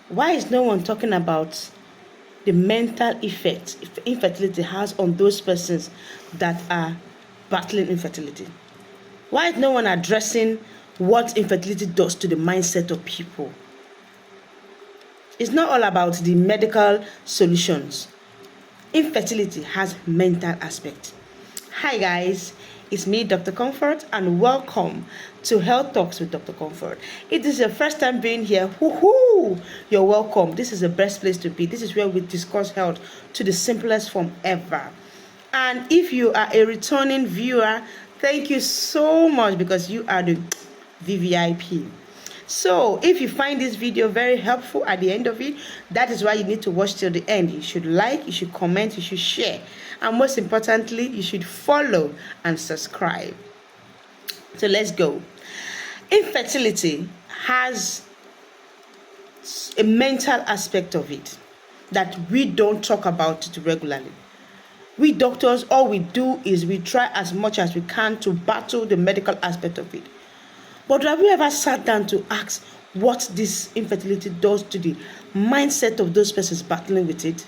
Why is no one talking about the mental effect infertility has on those persons that are battling infertility? Why is no one addressing what infertility does to the mindset of people? It's not all about the medical solutions. Infertility has mental aspect. Hi guys, it's me, Dr. Comfort, and welcome to Health Talks with Dr. Comfort. If this is your first time being here, woohoo, you're welcome. This is the best place to be. This is where we discuss health to the simplest form ever. And if you are a returning viewer, thank you so much because you are the VVIP. So if you find this video very helpful at the end of it, that is why you need to watch till the end. You should like, you should comment, you should share, and most importantly, you should follow and subscribe. So let's go. Infertility has a mental aspect of it that we don't talk about it regularly. We doctors, all we do is we try as much as we can to battle the medical aspect of it. But have you ever sat down to ask what this infertility does to the mindset of those persons battling with it?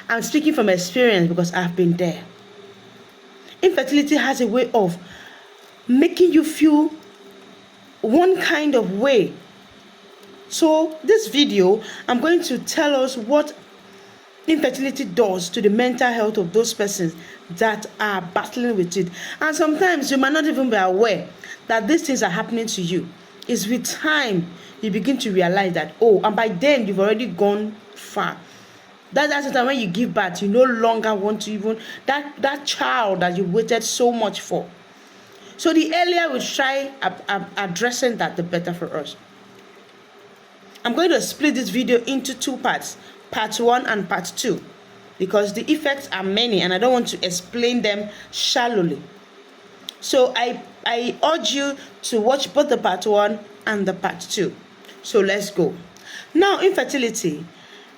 I'm speaking from experience because I've been there. Infertility has a way of making you feel one kind of way. So this video, I'm going to tell us what infertility does to the mental health of those persons that are battling with it. And sometimes you might not even be aware that these things are happening to you. It's with time you begin to realize that, and by then you've already gone far. That's the time when you give birth, you no longer want to even that child that you waited so much for. So the earlier we try addressing that, the better for us. I'm going to split this video into two parts, part 1 and part 2, because the effects are many and I don't want to explain them shallowly. So I urge you to watch both the part 1 and the part 2. So let's go. Now, infertility.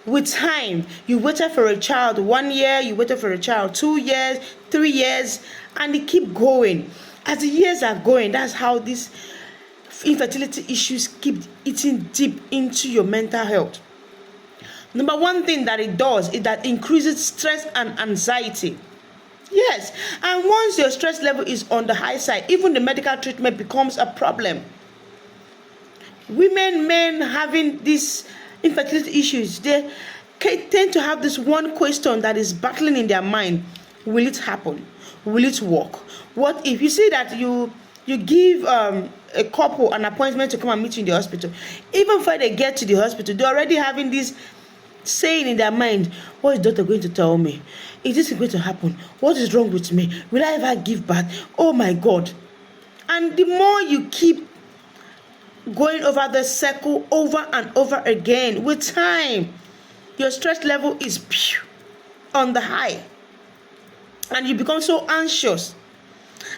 With time, you waited for a child 1 year, you waited for a child 2 years, 3 years, and they keep going. As the years are going, that's how these infertility issues keep eating deep into your mental health. Number one thing that it does is that increases stress and anxiety. Yes, and once your stress level is on the high side, even the medical treatment becomes a problem. Women, men having these infertility issues, they tend to have this one question that is battling in their mind. Will it happen? Will it work? What if you see that you give a couple an appointment to come and meet you in the hospital? Even before they get to the hospital, they're already having this saying in their mind, what is doctor going to tell me? Is this going to happen? What is wrong with me? Will I ever give birth? Oh my God. And the more you keep going over the circle over and over again, with time, your stress level is on the high. And you become so anxious.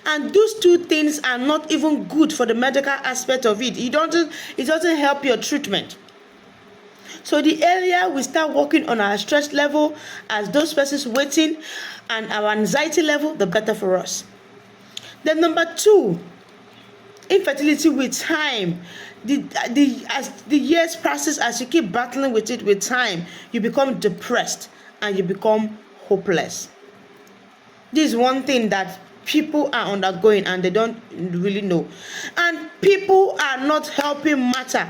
And those two things are not even good for the medical aspect of it. It doesn't help your treatment. So the earlier we start working on our stress level as those persons waiting and our anxiety level, the better for us. Then number 2, infertility with time. As the years passes, as you keep battling with it with time, you become depressed and you become hopeless. This is one thing that people are undergoing and they don't really know. And people are not helping matter.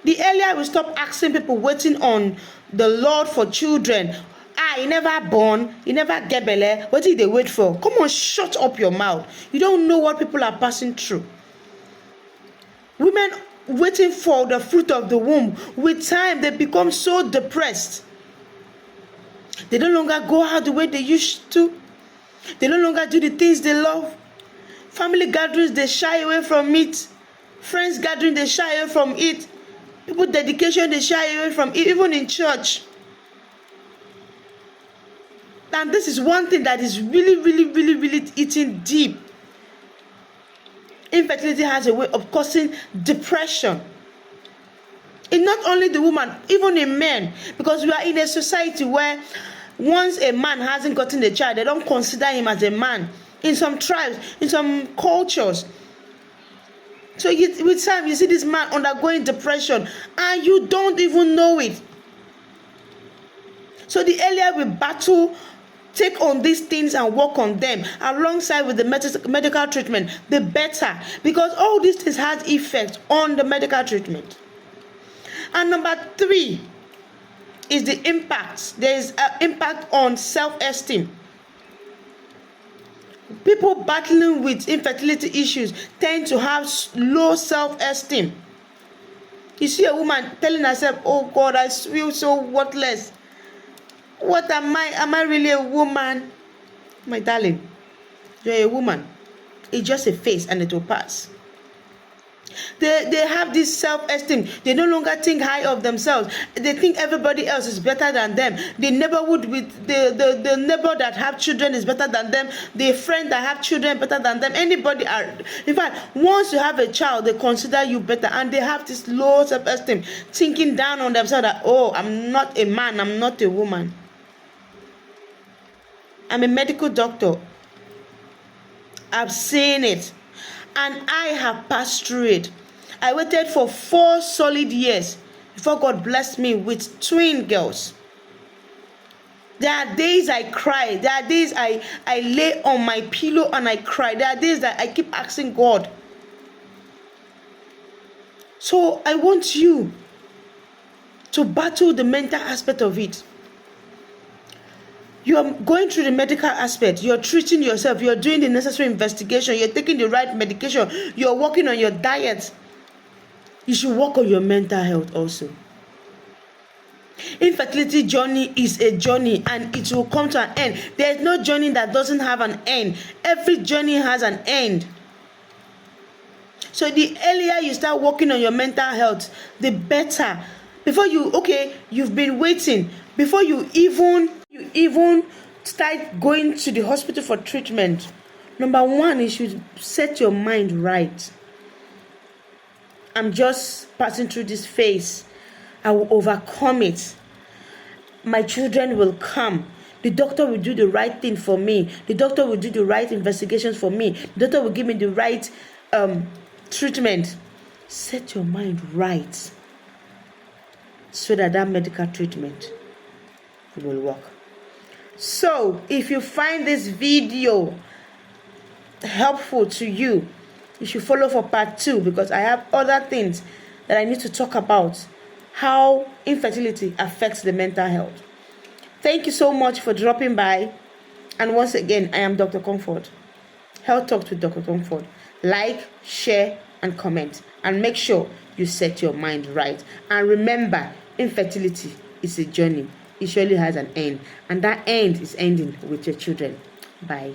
The earlier we stop asking people waiting on the Lord for children, you never born, you never get belle, what did they wait for? Come on, shut up your mouth. You don't know what people are passing through. Women waiting for the fruit of the womb, with time they become so depressed. They no longer go out the way they used to. They no longer do the things they love. Family gatherings, they shy away from it. Friends gathering, they shy away from it. People dedication, they shy away from it, even in church. And this is one thing that is really eating deep. Infertility has a way of causing depression. It's not only the woman, even in men, because we are in a society where once a man hasn't gotten a child, they don't consider him as a man. In some tribes, in some cultures, So with time, you see this man undergoing depression and you don't even know it. So the earlier we battle, take on these things and work on them alongside with the medical treatment, the better, because all these things has effect on the medical treatment. And number 3 is the impact. There is an impact on self-esteem. People battling with infertility issues tend to have low self-esteem. You see a woman telling herself, oh God, I feel so worthless. What am I? Am I really a woman? My darling, you're a woman. It's just a face and it will pass. They have this self-esteem. They no longer think high of themselves. They think everybody else is better than them. The neighborhood with the neighbor that have children is better than them. The friend that have children better than them. Anybody are, in fact, once you have a child, they consider you better, and they have this low self-esteem, thinking down on themselves that, oh, I'm not a man, I'm not a woman. I'm a medical doctor. I've seen it. And I have passed through it. I waited for 4 solid years before God blessed me with twin girls. There are days I cry. There are days I lay on my pillow and I cry. There are days that I keep asking God. So I want you to battle the mental aspect of it. You are going through the medical aspect. You're treating yourself. You're doing the necessary investigation. You're taking the right medication. You're working on your diet. You should work on your mental health also. Infertility journey is a journey and it will come to an end. There is no journey that doesn't have an end. Every journey has an end. So the earlier you start working on your mental health, the better. Before you've been waiting. Before you even start going to the hospital for treatment, number 1 is you set your mind right. I'm just passing through this phase. I will overcome it. My children will come. The doctor will do the right thing for me. The doctor will do the right investigations for me. The doctor will give me the right treatment. Set your mind right so that medical treatment will work. So if you find this video helpful to you, you should follow for part 2, because I have other things that I need to talk about, how infertility affects the mental health. Thank you so much for dropping by, and once again, I am Dr. Comfort. Health Talks with Dr. Comfort. Like, share and comment, and make sure you set your mind right. And remember, infertility is a journey. It surely has an end, and that end is ending with your children. Bye.